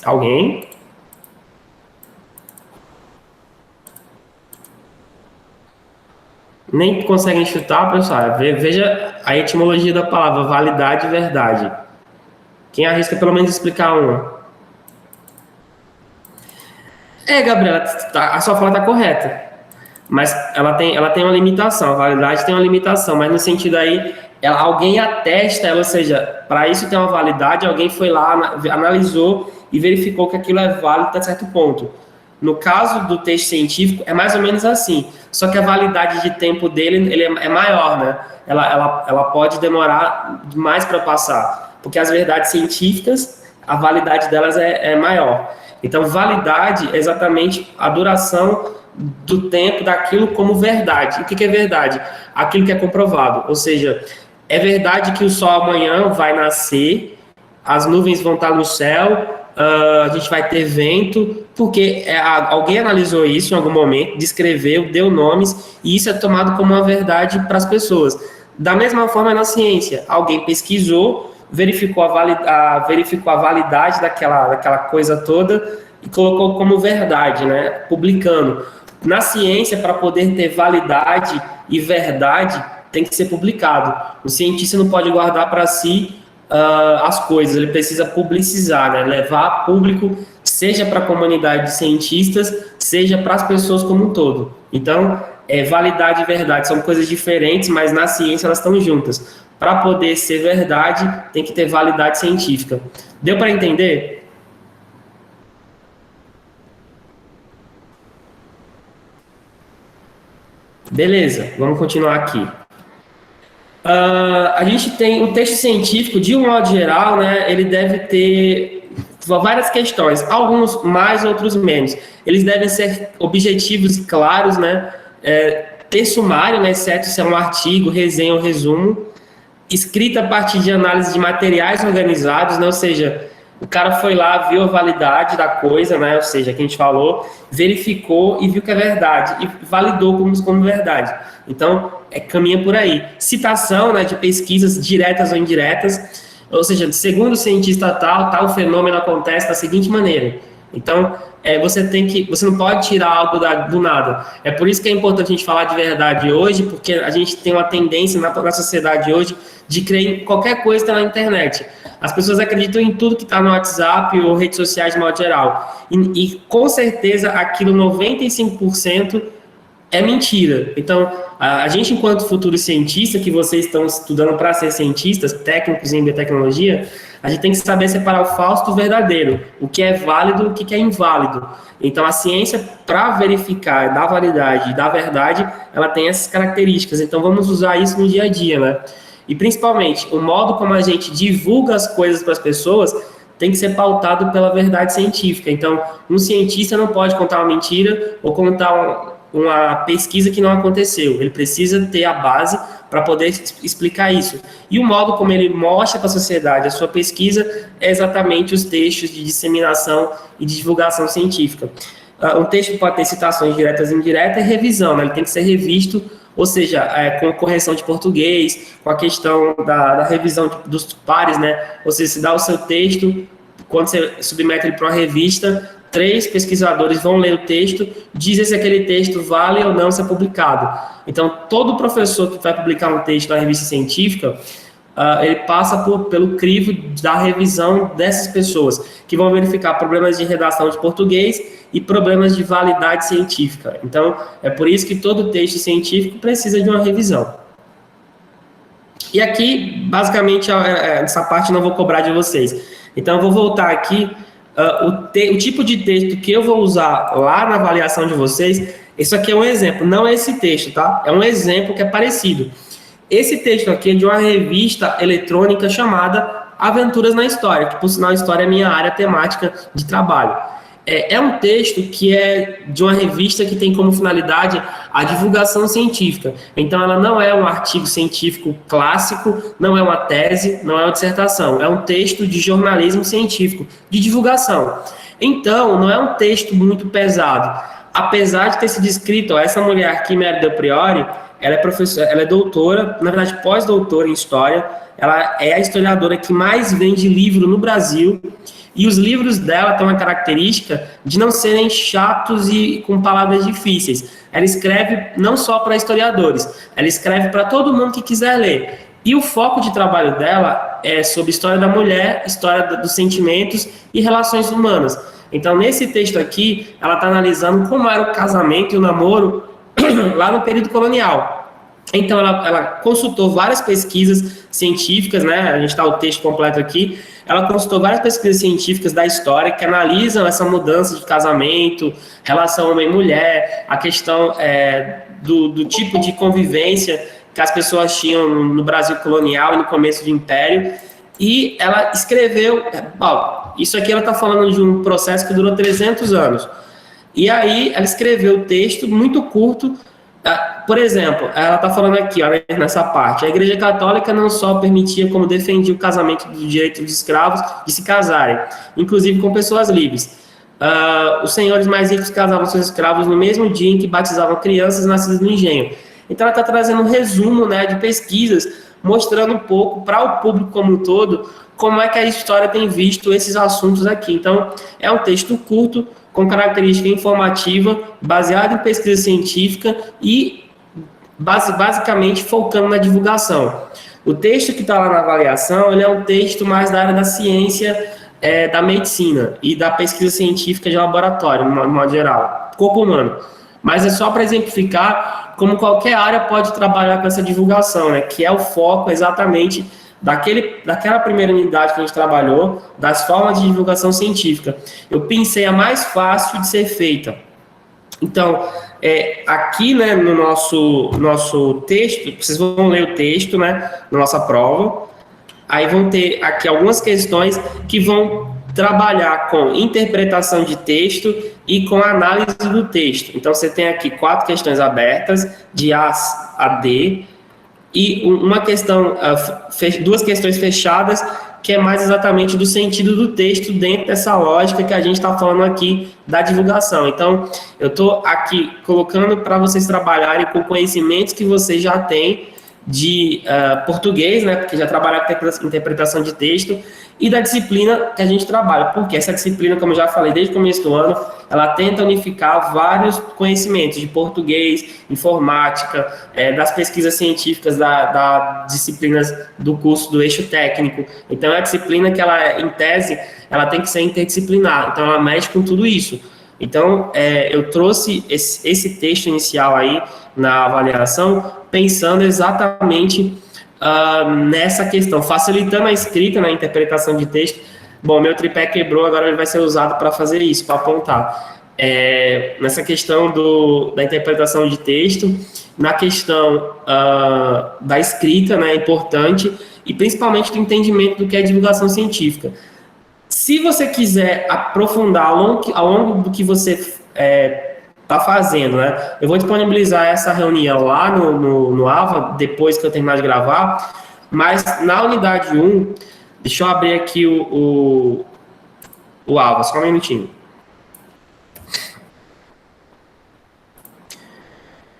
Alguém? Nem conseguem chutar, pessoal. Veja a etimologia da palavra validade e verdade. Quem arrisca pelo menos explicar uma? Gabriela, a sua fala está correta. Mas ela tem uma limitação, a validade tem uma limitação, mas no sentido aí, alguém atesta, ou seja, para isso ter uma validade, alguém foi lá, analisou e verificou que aquilo é válido até certo ponto. No caso do texto científico, é mais ou menos assim, só que a validade de tempo dele é maior, né? Ela pode demorar mais para passar, porque as verdades científicas, a validade delas é maior. Então, validade é exatamente a duração do tempo daquilo como verdade. E o que é verdade? Aquilo que é comprovado. Ou seja, é verdade que o sol amanhã vai nascer, as nuvens vão estar no céu, a gente vai ter vento, porque alguém analisou isso em algum momento, descreveu, deu nomes, e isso é tomado como uma verdade para as pessoas. Da mesma forma na ciência, alguém pesquisou, verificou a validade daquela coisa toda e colocou como verdade, né? Publicando. Na ciência, para poder ter validade e verdade, tem que ser publicado. O cientista não pode guardar para si as coisas, ele precisa publicizar, né? Levar a público, seja para a comunidade de cientistas, seja para as pessoas como um todo. Então, validade e verdade são coisas diferentes, mas na ciência elas estão juntas. Para poder ser verdade, tem que ter validade científica. Deu para entender? Beleza, vamos continuar aqui. A gente tem o texto científico, de um modo geral, né, ele deve ter várias questões, alguns mais, outros menos. Eles devem ser objetivos e claros, né, ter sumário, né, exceto se é um artigo, resenha ou resumo, escrita a partir de análise de materiais organizados, né, ou seja, o cara foi lá, viu a validade da coisa, né, ou seja, que a gente falou, verificou e viu que é verdade, e validou como verdade. Então, caminha por aí. Citação, né, de pesquisas diretas ou indiretas, ou seja, segundo o cientista tal fenômeno acontece da seguinte maneira. Então, você não pode tirar algo do nada. É por isso que é importante a gente falar de verdade hoje, porque a gente tem uma tendência na sociedade hoje de crer em qualquer coisa que está na internet. As pessoas acreditam em tudo que está no WhatsApp ou redes sociais de modo geral. E com certeza aquilo 95% é mentira. Então, a gente, enquanto futuro cientista, que vocês estão estudando para ser cientistas, técnicos em biotecnologia, a gente tem que saber separar o falso do verdadeiro, o que é válido e o que é inválido. Então, a ciência, para verificar da validade e da verdade, ela tem essas características. Então, vamos usar isso no dia a dia, né? E, principalmente, o modo como a gente divulga as coisas para as pessoas tem que ser pautado pela verdade científica. Então, um cientista não pode contar uma mentira ou contar uma pesquisa que não aconteceu. Ele precisa ter a base para poder explicar isso. E o modo como ele mostra para a sociedade a sua pesquisa é exatamente os textos de disseminação e de divulgação científica. Um texto pode ter citações diretas e indiretas e revisão, né? Ele tem que ser revisto, ou seja, com correção de português, com a questão da revisão dos pares, né? Ou seja, se dá o seu texto, quando você submete ele para uma revista, 3 pesquisadores vão ler o texto, dizem se aquele texto vale ou não ser publicado. Então, todo professor que vai publicar um texto na revista científica, ele passa pelo crivo da revisão dessas pessoas, que vão verificar problemas de redação de português e problemas de validade científica. Então, é por isso que todo texto científico precisa de uma revisão. E aqui, basicamente, essa parte eu não vou cobrar de vocês. Então, eu vou voltar aqui. O tipo de texto que eu vou usar lá na avaliação de vocês, isso aqui é um exemplo, não é esse texto, tá? É um exemplo que é parecido. Esse texto aqui é de uma revista eletrônica chamada Aventuras na História, que, por sinal, a história é minha área temática de trabalho. É um texto que é de uma revista que tem como finalidade a divulgação científica. Então, ela não é um artigo científico clássico, não é uma tese, não é uma dissertação. É um texto de jornalismo científico, de divulgação. Então, não é um texto muito pesado. apesar de ter sido escrito, ó, essa mulher aqui, Mary Del Priori, ela é professora, ela é doutora, na verdade pós-doutora em História, ela é a historiadora que mais vende livro no Brasil, e os livros dela têm uma característica de não serem chatos e com palavras difíceis. Ela escreve não só para historiadores, ela escreve para todo mundo que quiser ler. E o foco de trabalho dela é sobre história da mulher, história dos sentimentos e relações humanas. Então, nesse texto aqui, ela está analisando como era o casamento e o namoro lá no período colonial. Então, ela consultou várias pesquisas científicas, né? A gente está o texto completo aqui. Ela consultou várias pesquisas científicas da história que analisam essa mudança de casamento, relação homem-mulher, a questão do tipo de convivência que as pessoas tinham no Brasil colonial e no começo do Império. E ela escreveu... isso aqui ela está falando de um processo que durou 300 anos. E aí ela escreveu o texto muito curto. Por exemplo, ela está falando aqui, ó, nessa parte, a Igreja Católica não só permitia, como defendia o casamento do direito dos escravos de se casarem, inclusive com pessoas livres. Os senhores mais ricos casavam seus escravos no mesmo dia em que batizavam crianças nascidas no engenho. Então ela está trazendo um resumo, né, de pesquisas, mostrando um pouco para o público como um todo, como é que a história tem visto esses assuntos aqui. Então, é um texto curto, com característica informativa, baseado em pesquisa científica e basicamente focando na divulgação. O texto que está lá na avaliação, ele é um texto mais da área da ciência, da medicina e da pesquisa científica de laboratório, no modo geral, corpo humano. Mas é só para exemplificar como qualquer área pode trabalhar com essa divulgação, né? Que é o foco exatamente daquela primeira unidade que a gente trabalhou, das formas de divulgação científica. Eu pensei a mais fácil de ser feita. Então, aqui, né, no nosso texto, vocês vão ler o texto, né, na nossa prova, aí vão ter aqui algumas questões que vão trabalhar com interpretação de texto e com análise do texto. Então, você tem aqui 4 questões abertas, de A a D, e uma questão, 2 questões fechadas, que é mais exatamente do sentido do texto dentro dessa lógica que a gente está falando aqui da divulgação. Então, eu estou aqui colocando para vocês trabalharem com conhecimentos que vocês já têm de português, né, porque já trabalharam com interpretação de texto, e da disciplina que a gente trabalha, porque essa disciplina, como eu já falei desde o começo do ano, ela tenta unificar vários conhecimentos de português, informática, das pesquisas científicas das disciplinas do curso do eixo técnico. Então, é a disciplina que ela, em tese, ela tem que ser interdisciplinar, então ela mexe com tudo isso. Então, eu trouxe esse texto inicial aí na avaliação, pensando exatamente nessa questão, facilitando a escrita, na interpretação de texto. Bom, meu tripé quebrou, agora ele vai ser usado para fazer isso, para apontar. Nessa questão da interpretação de texto, na questão da escrita, né, é importante, e principalmente do entendimento do que é divulgação científica. Se você quiser aprofundar ao longo do que você está fazendo, né? Eu vou disponibilizar essa reunião lá no AVA, depois que eu terminar de gravar, mas na unidade 1, deixa eu abrir aqui o AVA, só um minutinho.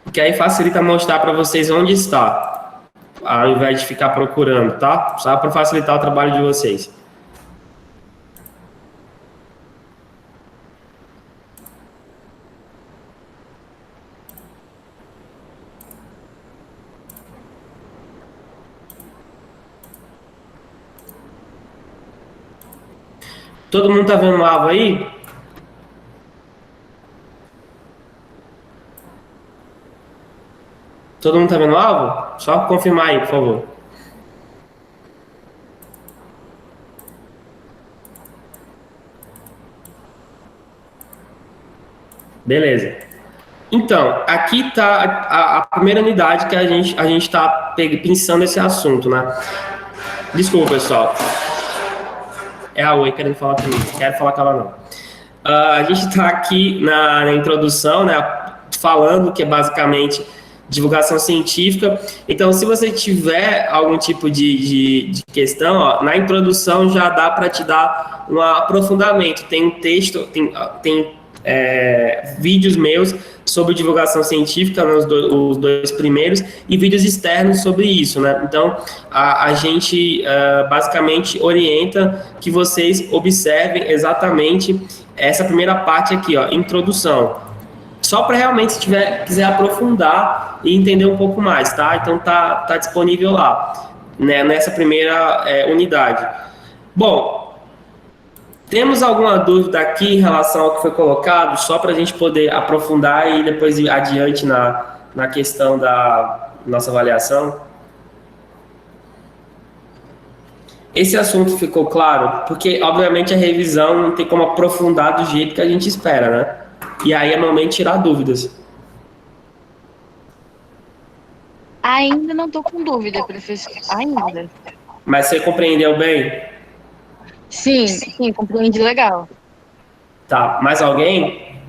Porque aí facilita mostrar para vocês onde está, ao invés de ficar procurando, tá? Só para facilitar o trabalho de vocês. Todo mundo tá vendo o AVA aí? Todo mundo tá vendo o AVA? Só confirmar aí, por favor. Beleza. Então, aqui tá a primeira unidade que a gente tá pensando esse assunto, né? Desculpa, pessoal. É a Oi querendo falar comigo. Não quero falar com ela, não. A gente está aqui na introdução, né, falando que é basicamente divulgação científica. Então, se você tiver algum tipo de questão, ó, na introdução já dá para te dar um aprofundamento. Tem um texto, tem vídeos meus sobre divulgação científica, né, os dois primeiros, e vídeos externos sobre isso, né? Então, a gente basicamente orienta que vocês observem exatamente essa primeira parte aqui, ó, introdução. Só para realmente, se quiser aprofundar e entender um pouco mais, tá? Então, tá disponível lá, né, nessa primeira unidade. Bom, temos alguma dúvida aqui em relação ao que foi colocado, só para a gente poder aprofundar e depois ir adiante na questão da nossa avaliação? Esse assunto ficou claro? Porque, obviamente, a revisão não tem como aprofundar do jeito que a gente espera, né? E aí é normalmente tirar dúvidas. Ainda não estou com dúvida, professor. Ainda. Mas você compreendeu bem? Sim, compreendi legal. Tá, mais alguém?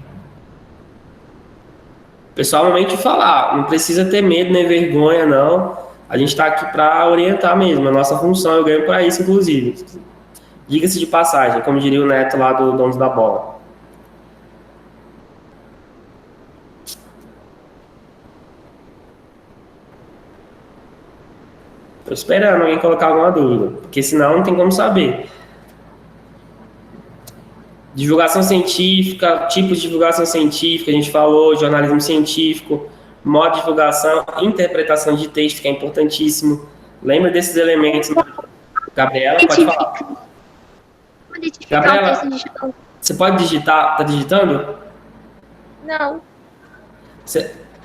Pessoalmente falar, não precisa ter medo nem vergonha, não. A gente está aqui para orientar mesmo, a nossa função, eu ganho para isso, inclusive. Diga-se de passagem, como diria o Neto lá do Donos da Bola. Estou esperando alguém colocar alguma dúvida, porque senão não tem como saber. Divulgação científica, tipos de divulgação científica, a gente falou, jornalismo científico, modo de divulgação, interpretação de texto, que é importantíssimo. Lembra desses elementos? Gabriela, pode falar. Gabriela, você pode digitar? Tá digitando? Não.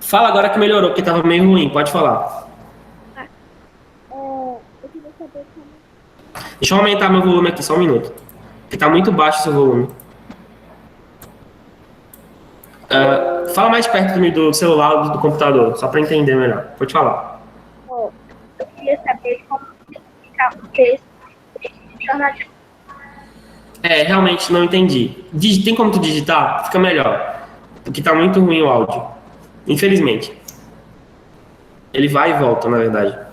Fala agora que melhorou, porque estava meio ruim. Pode falar. Eu queria saber como... Deixa eu aumentar meu volume aqui, só um minuto. Porque está muito baixo o seu volume. Fala mais perto do celular ou do computador, só para entender melhor. Pode falar. Eu queria saber como explicar o texto de jornalismo. Realmente não entendi. Tem como tu digitar? Fica melhor. Porque tá muito ruim o áudio. Infelizmente. Ele vai e volta, na verdade.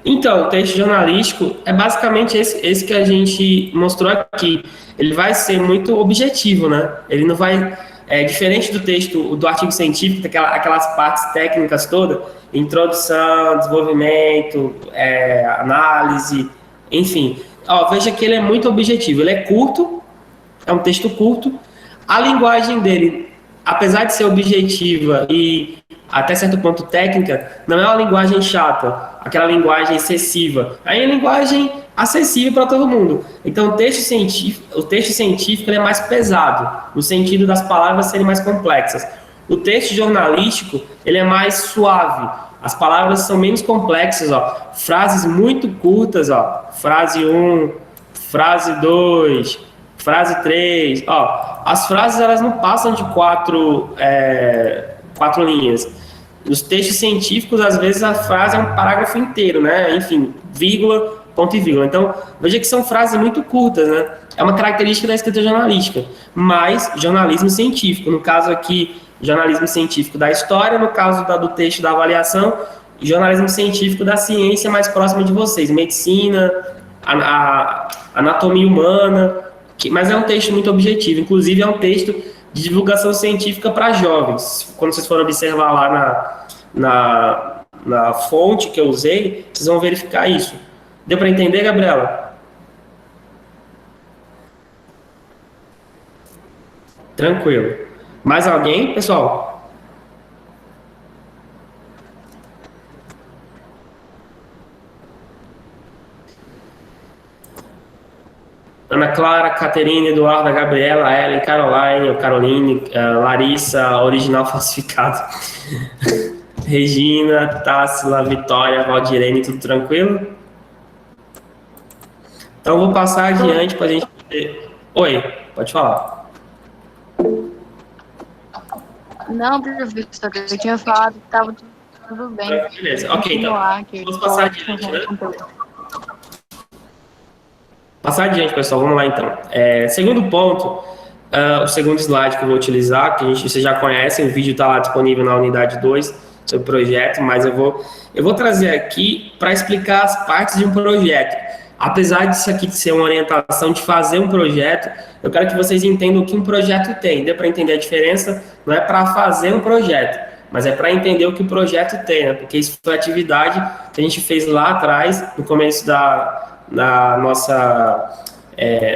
Então, o texto jornalístico é basicamente esse que a gente mostrou aqui. Ele vai ser muito objetivo, né? Ele não vai... diferente do texto, do artigo científico, aquelas partes técnicas todas, introdução, desenvolvimento, análise, enfim. Veja que ele é muito objetivo. Ele é curto, é um texto curto. A linguagem dele, apesar de ser objetiva e até certo ponto técnica, não é uma linguagem chata, aquela linguagem excessiva. Aí é linguagem acessível para todo mundo. Então, o texto científico ele é mais pesado, no sentido das palavras serem mais complexas. O texto jornalístico ele é mais suave. As palavras são menos complexas, frases muito curtas, frase 1, frase 2, frase 3. As frases elas não passam de quatro linhas. Nos textos científicos, às vezes, a frase é um parágrafo inteiro, né? Enfim, vírgula, ponto e vírgula. Então, veja que são frases muito curtas, né? É uma característica da escrita jornalística, mas jornalismo científico. No caso aqui, jornalismo científico da história, no caso do texto da avaliação, jornalismo científico da ciência mais próxima de vocês, medicina, anatomia humana, mas é um texto muito objetivo. Inclusive, é um texto de divulgação científica para jovens. Quando vocês forem observar lá na fonte que eu usei, vocês vão verificar isso. Deu para entender, Gabriela? Tranquilo. Mais alguém, pessoal? Ana Clara, Caterina, Eduarda, Gabriela, Ellen, Caroline, Caroline, Larissa, original falsificado. Regina, Tássila, Vitória, Valdirene, tudo tranquilo? Então, vou passar adiante para a gente poder... Oi, pode falar. Não, professor, eu tinha falado que estava tudo bem. Beleza, ok, então. Vamos passar adiante, né? Passar adiante, pessoal, vamos lá então. Segundo ponto, O segundo slide que eu vou utilizar, que vocês já conhecem, o vídeo está lá disponível na unidade 2 sobre o projeto, mas eu vou trazer aqui para explicar as partes de um projeto. Apesar disso aqui de ser uma orientação de fazer um projeto, eu quero que vocês entendam o que um projeto tem. Deu para entender a diferença? Não é para fazer um projeto, mas é para entender o que o projeto tem, né? Porque isso foi a atividade que a gente fez lá atrás, no começo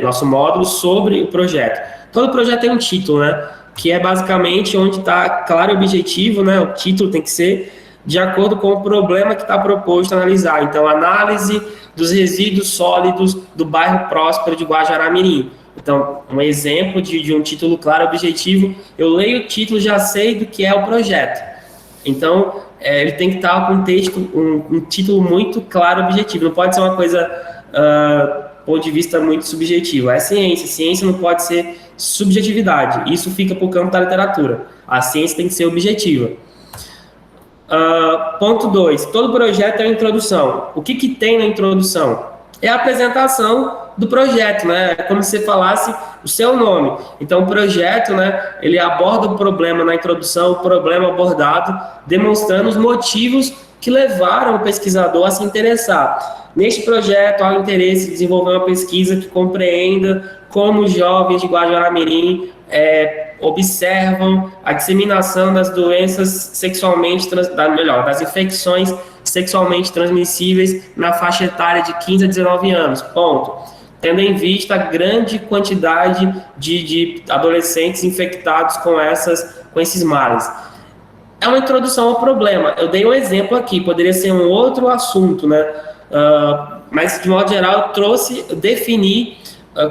nosso módulo sobre o projeto. Todo projeto tem um título, né? Que é basicamente onde está claro o objetivo, né? O título tem que ser de acordo com o problema que está proposto analisar. Então, análise dos resíduos sólidos do bairro Próspero de Guajará-Mirim. Então, um exemplo de um título claro, objetivo, eu leio o título, já sei do que é o projeto. Então, ele tem que estar com um título muito claro, objetivo. Não pode ser uma coisa, ponto de vista muito subjetivo. É ciência. Ciência não pode ser subjetividade. Isso fica para o campo da literatura. A ciência tem que ser objetiva. Ponto 2. Todo projeto é uma introdução. O que tem na introdução? É a apresentação do projeto, né? É como se você falasse o seu nome. Então, o projeto, né, ele aborda o problema na introdução, o problema abordado, demonstrando os motivos que levaram o pesquisador a se interessar. Neste projeto, há o interesse de desenvolver uma pesquisa que compreenda como os jovens de Guajará-Mirim observam a disseminação das doenças sexualmente, das infecções sexualmente transmissíveis na faixa etária de 15 a 19 anos, ponto. Tendo em vista a grande quantidade de adolescentes infectados com esses males. É uma introdução ao problema. Eu dei um exemplo aqui, poderia ser um outro assunto, né? Mas, de modo geral, eu defini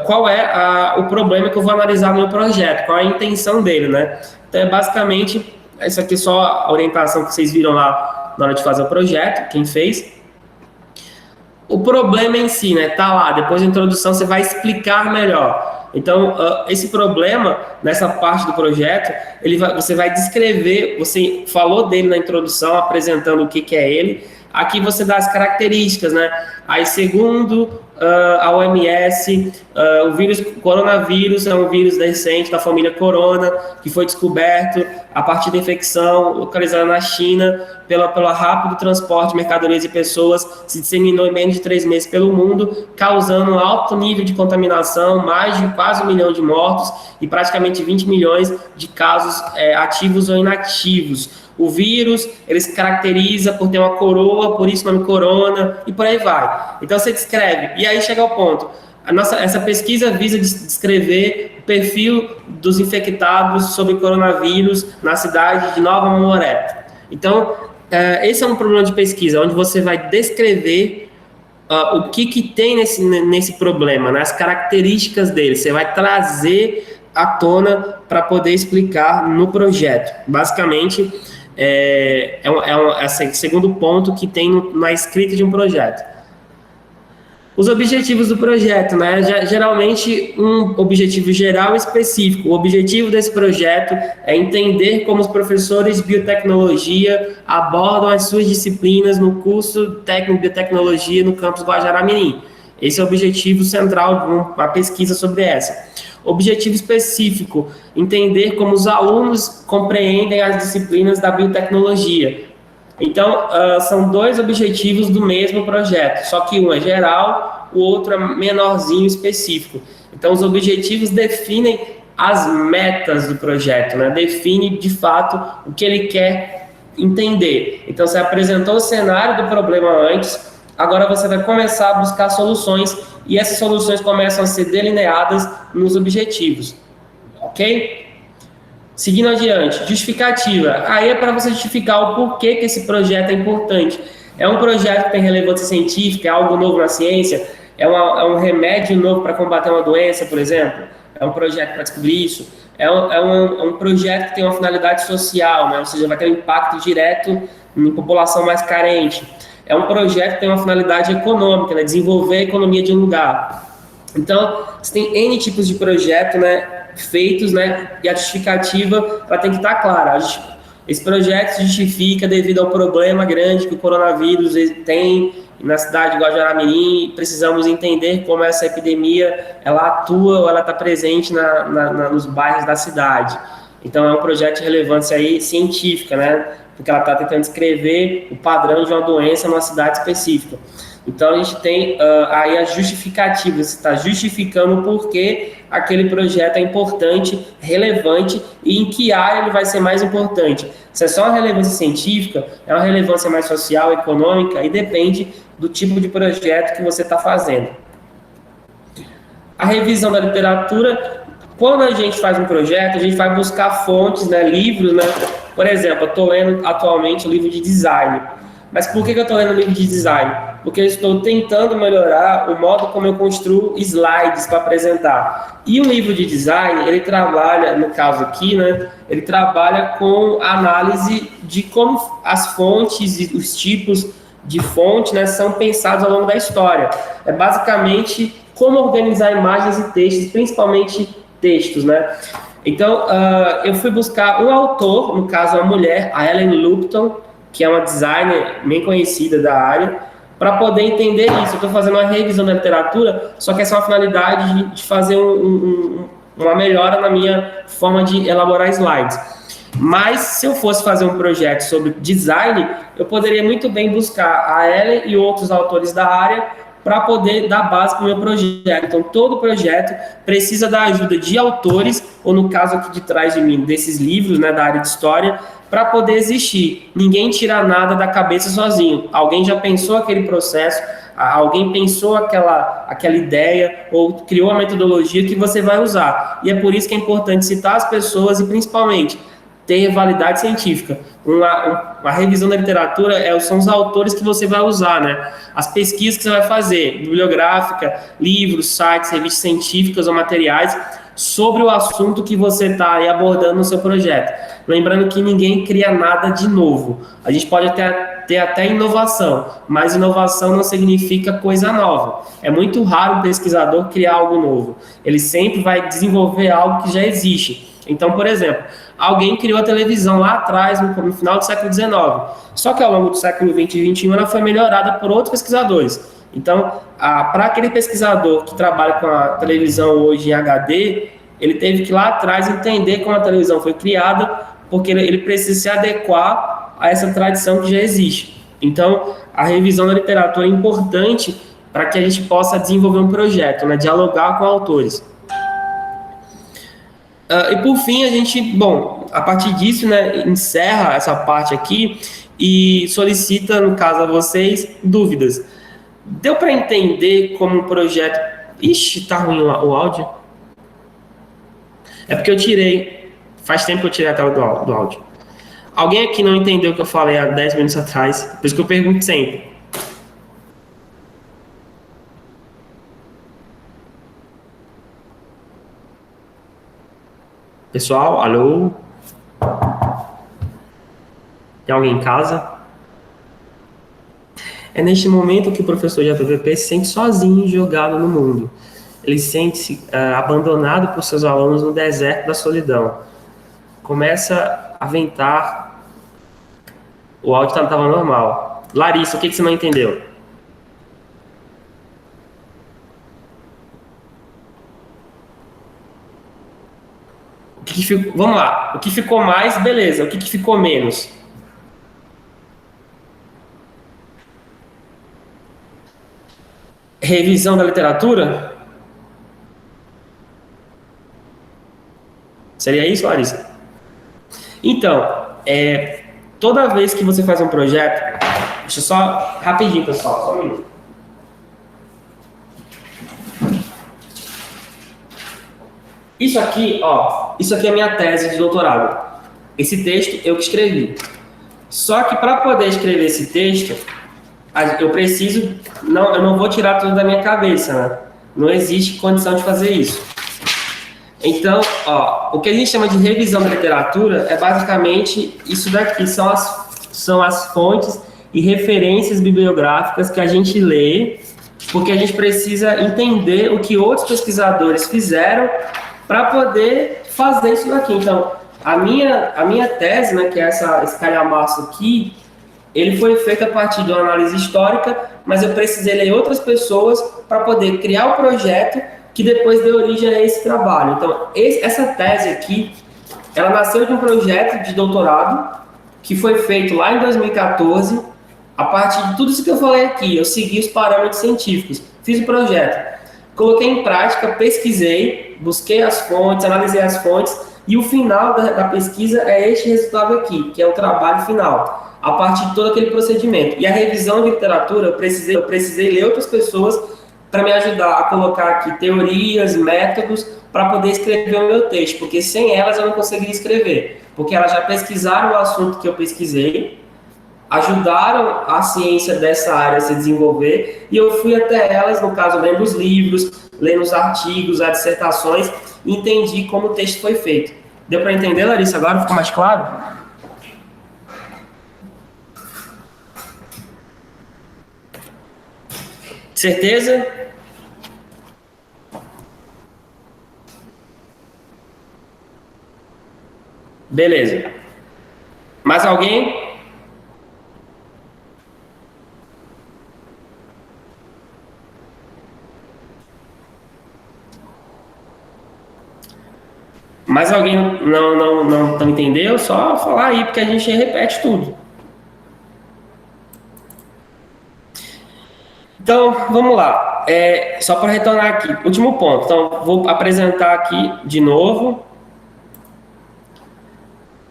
qual é o problema que eu vou analisar no meu projeto, qual é a intenção dele, né? Então, basicamente, isso aqui é só a orientação que vocês viram lá na hora de fazer o projeto, quem fez. O problema em si, né, tá lá, depois da introdução você vai explicar melhor. Então, esse problema, nessa parte do projeto, você vai descrever, você falou dele na introdução, apresentando o que é ele. Aqui você dá as características, né? Aí, segundo a OMS, o coronavírus é um vírus recente da família Corona, que foi descoberto a partir da infecção localizada na China, pelo rápido transporte de mercadorias e pessoas, se disseminou em menos de 3 meses pelo mundo, causando um alto nível de contaminação, mais de quase 1 milhão de mortos e praticamente 20 milhões de casos ativos ou inativos. O vírus, ele se caracteriza por ter uma coroa, por isso o nome corona, e por aí vai. Então, você descreve. E aí chega ao ponto. Essa pesquisa visa descrever o perfil dos infectados sobre coronavírus na cidade de Nova Mamoré. Então, esse é um problema de pesquisa, onde você vai descrever o que tem nesse problema, né? As características dele. Você vai trazer à tona para poder explicar no projeto. Basicamente, esse segundo ponto que tem na escrita de um projeto. Os objetivos do projeto, né? Geralmente, um objetivo geral e específico. O objetivo desse projeto é entender como os professores de biotecnologia abordam as suas disciplinas no curso técnico de biotecnologia no campus Guajará-Mirim. Esse é o objetivo central de uma pesquisa sobre essa. Objetivo específico, entender como os alunos compreendem as disciplinas da biotecnologia. Então, são 2 objetivos do mesmo projeto, só que um é geral, o outro é menorzinho, específico. Então, os objetivos definem as metas do projeto, né? Define, de fato, o que ele quer entender. Então, você apresentou o cenário do problema antes, agora você vai começar a buscar soluções, e essas soluções começam a ser delineadas nos objetivos. Ok? Seguindo adiante, justificativa. Aí é para você justificar o porquê que esse projeto é importante. É um projeto que tem relevância científica, é algo novo na ciência, é um remédio novo para combater uma doença, por exemplo. É um projeto para descobrir isso. É um projeto que tem uma finalidade social, né? Ou seja, vai ter um impacto direto em população mais carente. É um projeto que tem uma finalidade econômica, né? Desenvolver a economia de um lugar. Então, você tem N tipos de projeto, né, feitos, né, e a justificativa ela tem que estar clara. Esse projeto se justifica devido ao problema grande que o coronavírus tem na cidade de Guajará-Mirim, precisamos entender como essa epidemia ela atua ou ela está presente nos bairros da cidade. Então, é um projeto de relevância aí científica, né? Porque ela está tentando descrever o padrão de uma doença numa cidade específica. Então, a gente tem aí as justificativas, está justificando o porquê aquele projeto é importante, relevante e em que área ele vai ser mais importante. Se é só uma relevância científica, é uma relevância mais social, econômica, e depende do tipo de projeto que você está fazendo. A revisão da literatura, quando a gente faz um projeto, a gente vai buscar fontes, né, livros, né? Por exemplo, eu estou lendo atualmente o livro de design. Mas por que eu estou lendo o livro de design? Porque eu estou tentando melhorar o modo como eu construo slides para apresentar. E o livro de design, ele trabalha, no caso aqui, né, ele trabalha com análise de como as fontes e os tipos de fonte, né, são pensados ao longo da história. É basicamente como organizar imagens e textos, principalmente textos, né? Então, eu fui buscar um autor, no caso uma mulher, a Ellen Lupton, que é uma designer bem conhecida da área, para poder entender isso. Eu estou fazendo uma revisão da literatura, só que essa é uma finalidade de fazer uma melhora na minha forma de elaborar slides. Mas, se eu fosse fazer um projeto sobre design, eu poderia muito bem buscar a Ellen e outros autores da área para poder dar base para o meu projeto. Então, todo projeto precisa da ajuda de autores, ou no caso aqui de trás de mim, desses livros, né, da área de história, para poder existir. Ninguém tira nada da cabeça sozinho. Alguém já pensou aquele processo, alguém pensou aquela ideia, ou criou a metodologia que você vai usar. E é por isso que é importante citar as pessoas e, principalmente, ter validade científica. Uma revisão da literatura são os autores que você vai usar, né? As pesquisas que você vai fazer, bibliográfica, livros, sites, revistas científicas ou materiais sobre o assunto que você está aí abordando no seu projeto. Lembrando que ninguém cria nada de novo. A gente pode ter até inovação, mas inovação não significa coisa nova. É muito raro um pesquisador criar algo novo. Ele sempre vai desenvolver algo que já existe. Então, por exemplo, alguém criou a televisão lá atrás, no final do século XIX. Só que ao longo do século XX e XXI ela foi melhorada por outros pesquisadores. Então, para aquele pesquisador que trabalha com a televisão hoje em HD, ele teve que lá atrás entender como a televisão foi criada, porque ele precisa se adequar a essa tradição que já existe. Então, a revisão da literatura é importante para que a gente possa desenvolver um projeto, né, dialogar com autores. E por fim, a gente, a partir disso, né, encerra essa parte aqui e solicita, no caso a vocês, dúvidas. Deu para entender como um projeto... Ixi, tá ruim o áudio. É porque eu tirei, faz tempo que eu tirei a tela do áudio. Alguém aqui não entendeu o que eu falei há 10 minutos atrás? Por isso que eu pergunto sempre. Pessoal, alô? Tem alguém em casa? É neste momento que o professor de APVP se sente sozinho e jogado no mundo. Ele sente-se abandonado por seus alunos no deserto da solidão. Começa a ventar. O áudio estava normal. Larissa, o que você não entendeu? Vamos lá. O que ficou mais, beleza. O que ficou menos? Revisão da literatura? Seria isso, Larissa? Então, toda vez que você faz um projeto... Deixa eu só... Rapidinho, pessoal. Só um minuto. Isso aqui é a minha tese de doutorado. Esse texto eu que escrevi. Só que para poder escrever esse texto, eu preciso... eu não vou tirar tudo da minha cabeça, né? Não existe condição de fazer isso. Então, o que a gente chama de revisão da literatura é basicamente isso daqui, são as fontes e referências bibliográficas que a gente lê, porque a gente precisa entender o que outros pesquisadores fizeram para poder fazer isso daqui. Então, a minha tese, né, que é esse calhamaço aqui, ele foi feito a partir de uma análise histórica, mas eu precisei ler outras pessoas para poder criar o projeto que depois deu origem a esse trabalho. Então, essa tese aqui, ela nasceu de um projeto de doutorado que foi feito lá em 2014. A partir de tudo isso que eu falei aqui, eu segui os parâmetros científicos, fiz o projeto, coloquei em prática, pesquisei, busquei as fontes, analisei as fontes, e o final da pesquisa é este resultado aqui, que é o trabalho final, a partir de todo aquele procedimento. E a revisão de literatura, eu precisei ler outras pessoas para me ajudar a colocar aqui teorias, métodos, para poder escrever o meu texto, porque sem elas eu não conseguiria escrever, porque elas já pesquisaram o assunto que eu pesquisei, ajudaram a ciência dessa área a se desenvolver, e eu fui até elas, no caso, lendo os livros, lendo os artigos, as dissertações, e entendi como o texto foi feito. Deu para entender, Larissa? Agora ficou mais claro? Certeza? Beleza. Mais alguém? Mais alguém não entendeu? Só falar aí, porque a gente repete tudo. Então, vamos lá. Só para retornar aqui, último ponto. Então, vou apresentar aqui de novo,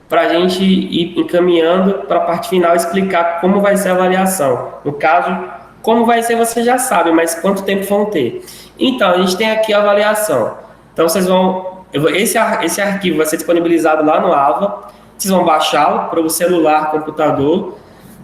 para a gente ir encaminhando para a parte final, explicar como vai ser a avaliação. No caso, como vai ser você já sabe, mas quanto tempo vão ter. Então, a gente tem aqui a avaliação. Então, vocês vão... Esse arquivo vai ser disponibilizado lá no AVA, vocês vão baixá-lo para o celular, computador,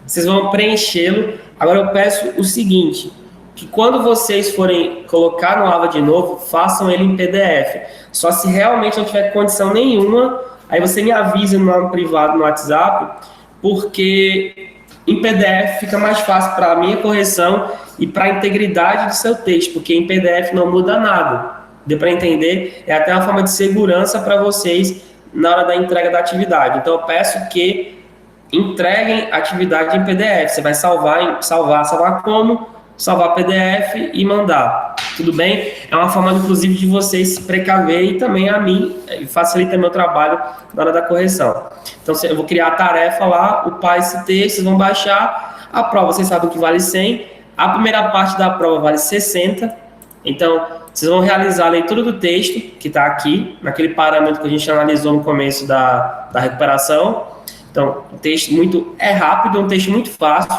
vocês vão preenchê-lo. Agora eu peço o seguinte, que quando vocês forem colocar no AVA de novo, façam ele em PDF. Só se realmente não tiver condição nenhuma, aí você me avisa no privado, no WhatsApp, porque em PDF fica mais fácil para a minha correção e para a integridade do seu texto, porque em PDF não muda nada. Deu para entender? É até uma forma de segurança para vocês na hora da entrega da atividade. Então, eu peço que entreguem a atividade em PDF. Você vai salvar como? Salvar PDF e mandar. Tudo bem? É uma forma, inclusive, de vocês se precaver e também a mim facilita meu trabalho na hora da correção. Então, eu vou criar a tarefa lá, upar esse texto, vocês vão baixar. A prova, vocês sabem que vale 100. A primeira parte da prova vale 60. Então, vocês vão realizar a leitura do texto, que está aqui, naquele parâmetro que a gente analisou no começo da recuperação. Então, o texto é rápido, é um texto muito fácil.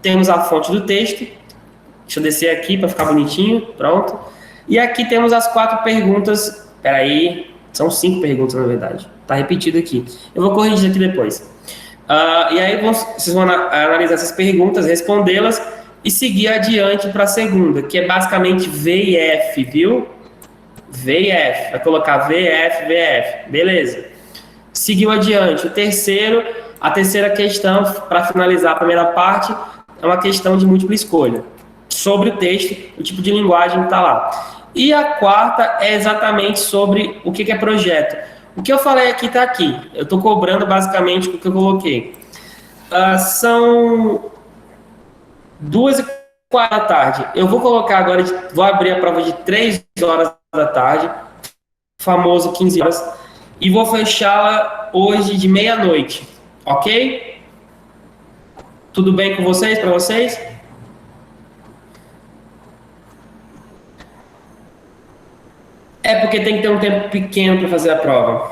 Temos a fonte do texto. Deixa eu descer aqui para ficar bonitinho, pronto. E aqui temos as 4 perguntas. Espera aí, são 5 perguntas, na verdade. Está repetido aqui. Eu vou corrigir aqui depois. E aí, vocês vão analisar essas perguntas, respondê-las, e seguir adiante para a segunda, que é basicamente V e F, viu? V e F. Vai colocar VF, VF. Beleza. Seguiu adiante. A terceira questão, para finalizar a primeira parte, é uma questão de múltipla escolha. Sobre o texto, o tipo de linguagem que está lá. E a quarta é exatamente sobre o que é projeto. O que eu falei aqui está aqui. Eu estou cobrando basicamente o que eu coloquei. São 2h04 da tarde. Eu vou colocar agora, vou abrir a prova de 3 horas da tarde, famoso 15 horas, e vou fechá-la hoje de meia-noite, ok? Tudo bem com vocês, para vocês? É porque tem que ter um tempo pequeno para fazer a prova.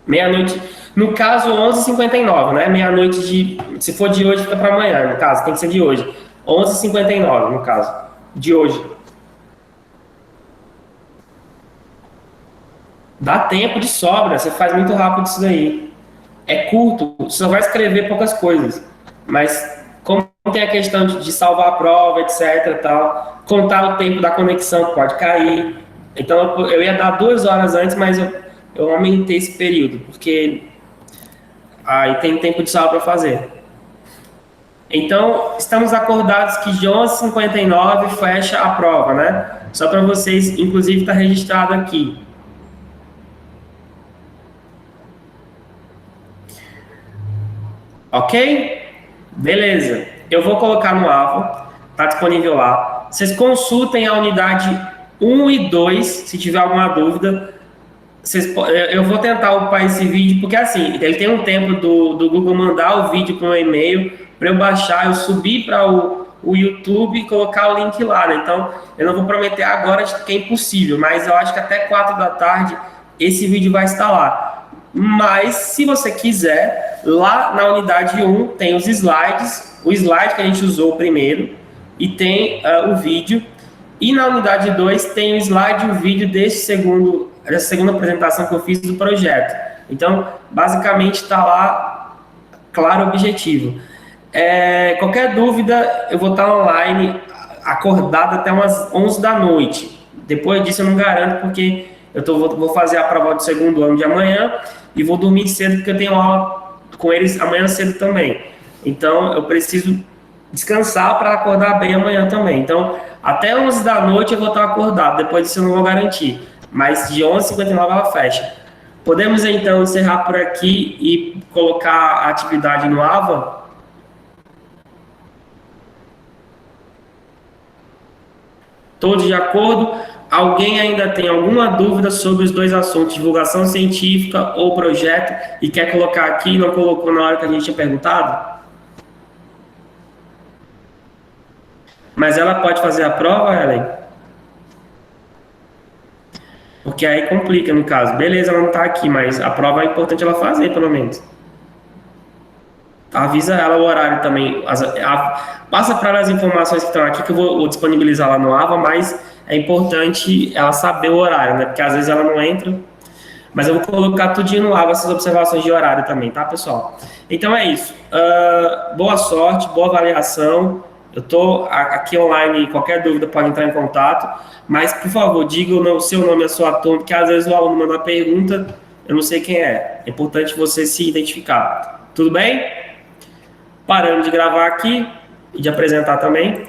Meia-noite, no caso 11h59, né? Meia-noite se for de hoje, fica para amanhã, no caso, tem que ser de hoje. 11h59, no caso, de hoje. Dá tempo de sobra, você faz muito rápido isso daí. É curto, você só vai escrever poucas coisas. Mas, como tem a questão de salvar a prova, etc, tal, contar o tempo da conexão que pode cair. Então, eu ia dar 2 horas antes, mas eu aumentei esse período, porque aí tem tempo de sobra para fazer. Então, estamos acordados que de 11h59 fecha a prova, né? Só para vocês, inclusive está registrado aqui. Ok? Beleza. Eu vou colocar no Ava, tá disponível lá. Vocês consultem a unidade 1 e 2, se tiver alguma dúvida. Eu vou tentar upar esse vídeo, porque assim, ele tem um tempo do Google mandar o vídeo para o meu e-mail, para eu baixar, eu subir para o YouTube e colocar o link lá, né? Então, eu não vou prometer agora que é impossível, mas eu acho que até 4 da tarde esse vídeo vai estar lá. Mas, se você quiser, lá na unidade 1 tem os slides, o slide que a gente usou primeiro, e tem o vídeo. E na unidade 2 tem o slide e o vídeo dessa segunda apresentação que eu fiz do projeto. Então, basicamente está lá, claro, objetivo. Qualquer dúvida, eu vou estar online, acordado até umas 11 da noite. Depois disso eu não garanto, porque vou fazer a prova do segundo ano de amanhã e vou dormir cedo, porque eu tenho aula com eles amanhã cedo também. Então, eu preciso descansar para acordar bem amanhã também. Então, até 11 da noite eu vou estar acordado, depois disso eu não vou garantir. Mas de 11h59 ela fecha. Podemos então encerrar por aqui e colocar a atividade no Ava? Todos de acordo? Alguém ainda tem alguma dúvida sobre os dois assuntos, divulgação científica ou projeto, e quer colocar aqui e não colocou na hora que a gente tinha perguntado? Mas ela pode fazer a prova, Ellen? Porque aí complica no caso. Beleza, ela não está aqui, mas a prova é importante ela fazer, pelo menos. Avisa ela o horário também. Passa para ela as informações que estão aqui, que eu vou disponibilizar lá no Ava, mas é importante ela saber o horário, né? Porque às vezes ela não entra. Mas eu vou colocar tudinho no Ava, essas observações de horário também, tá, pessoal? Então é isso. Boa sorte, boa avaliação. Eu estou aqui online, qualquer dúvida pode entrar em contato. Mas, por favor, diga o seu nome e a sua turma, porque às vezes o aluno manda uma pergunta, eu não sei quem é. É importante você se identificar. Tudo bem? Parando de gravar aqui e de apresentar também.